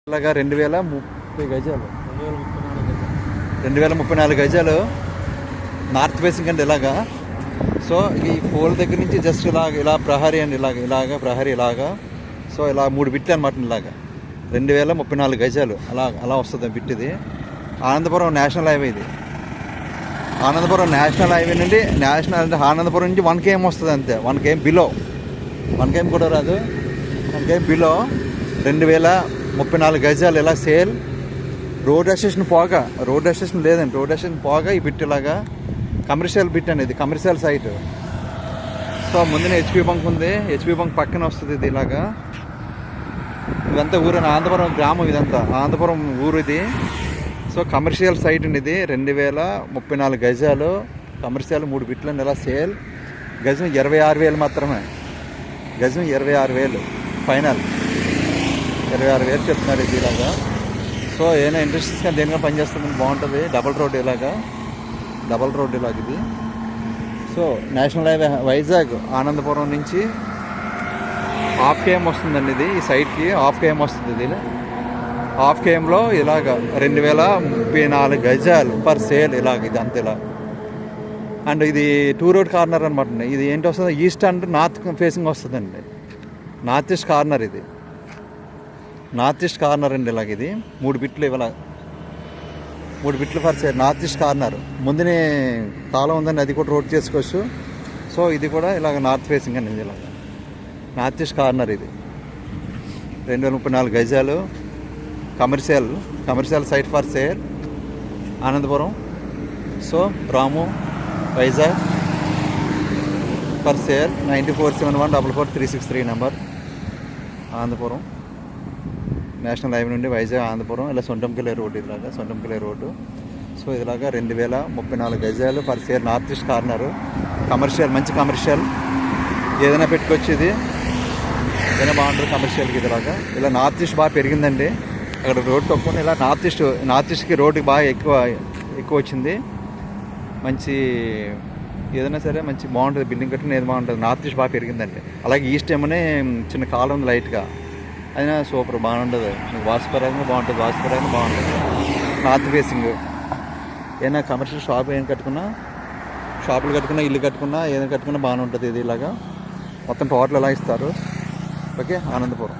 ఇలాగా 2030 గజాలు 2034 గజాలు నార్త్ ఫేసింగ్ అండి ఇలాగా. సో ఈ పోల్ దగ్గర నుంచి జస్ట్ ఇలా ప్రహరీ అండి, ఇలాగా ప్రహరీ ఇలాగా. సో ఇలా 3 బిట్లు అనమాట. ఇలాగా 2034 గజాలు అలా వస్తుంది బిట్. ఇది ఆనందపురం నేషనల్ హైవే. ఇది ఆనందపురం నేషనల్ హైవే నుండి ఆనందపురం నుంచి 1 km వస్తుంది అంతే. 1 km బిలో, 1 km కూడా రాదు, 1 km బిలో 2034 గజాలు ఇలా సేల్. రోడ్ అసోసియేషన్ పోగా, రోడ్ అసోసియేషన్ లేదండి, రోడ్ అసోసియేషన్ పోగా ఈ బిట్ ఇలాగా కమర్షియల్ బిట్ అనేది, కమర్షియల్ సైట్. సో ముందున హెచ్పి బంక్ ఉంది, హెచ్పి బంక్ పక్కన వస్తుంది ఇది ఇలాగా. ఇదంతా ఊరు, ఆనందపురం గ్రామం, ఇదంతా ఆనందపురం ఊరు ఇది. సో కమర్షియల్ సైట్ అండి ఇది. 2034 గజాలు కమర్షియల్ 3 బిట్లు అండి ఇలా సేల్. గజం 26,000 మాత్రమే, గజం 26,000 ఫైనల్, 26,000 చెప్తున్నారు ఇది ఇలాగా. సో ఏమైనా ఇండస్ట్రీస్ కానీ దేనిగా పనిచేస్తుంది, బాగుంటుంది. డబల్ రోడ్ ఇలాగా ఇది. So national highway Vizag Anandapuram నుంచి 1/2 km వస్తుందండి ఇది. ఈ సైట్కి 1/2 km వస్తుంది. ఇది 1/2 kmలో ఇలాగ 2034 గజాలు పర్ సేల్ ఇలాగ. ఇది అంతే ఇలా. అండ్ ఇది 2 రోడ్ కార్నర్ అనమాట. ఇది ఏంటి వస్తుంది, ఈస్ట్ అండ్ నార్త్ ఫేసింగ్ వస్తుందండి. నార్త్ ఈస్ట్ కార్నర్ ఇది, నార్త్ ఈస్ట్ కార్నర్ అండి ఇలాగ. ఇది 3 బిట్లు ఇవాళ, 3 బిట్లు for sale. North east corner ముందునే కాలం ఉందండి, అది కూడా రోడ్ చేసుకోవచ్చు. సో ఇది కూడా ఇలాగ నార్త్ ఫేసింగ్ అండి. ఇలాగ నార్త్ ఈస్ట్ కార్నర్ ఇది. 2034 గజాలు commercial site for sale Anandapuram. So Ramu Vizag for sale. 9471444363 number. Anandapuram national highway నుండి వైజాగ్ ఆనందపురం ఇలా సొంటంకెళ్ళే రోడ్డు, ఇలాగా సొంటంకెళ్ళే రోడ్డు. సో ఇలాగా 2034 గజాలు for sale. North east corner commercial, మంచి కమర్షియల్ ఏదైనా పెట్టుకోవచ్చు. ఇది ఏదైనా బాగుంటుంది కమర్షియల్కి. ఇదిలాగా ఇలా నార్త్ ఈస్ట్ బాగా పెరిగిందండి. అక్కడ రోడ్ తక్కువ, ఇలా నార్త్ ఈస్ట్కి రోడ్డుకి బాగా ఎక్కువ వచ్చింది. మంచి ఏదైనా సరే మంచి బాగుంటుంది, బిల్డింగ్ కట్టిన ఏది బాగుంటుంది. నార్త్ ఈస్ట్ బాగా పెరిగిందండి. అలాగే ఈస్ట్ ఏమనే చిన్న కాలం ఉంది లైట్గా, అయినా సూపర్ బాగా ఉంటుంది. వాస్తుపరంగా బాగుంటుంది, నార్త్ ఫేసింగ్. ఏదైనా కమర్షియల్ షాప్ ఏం కట్టుకున్నా, షాపులు కట్టుకున్నా, ఇల్లు కట్టుకున్నా, ఏదైనా కట్టుకున్నా బాగానే ఉంటుంది. ఇది ఇలాగా మొత్తం టోటల్ ఎలా ఇస్తారు. ఓకే, ఆనందపురం.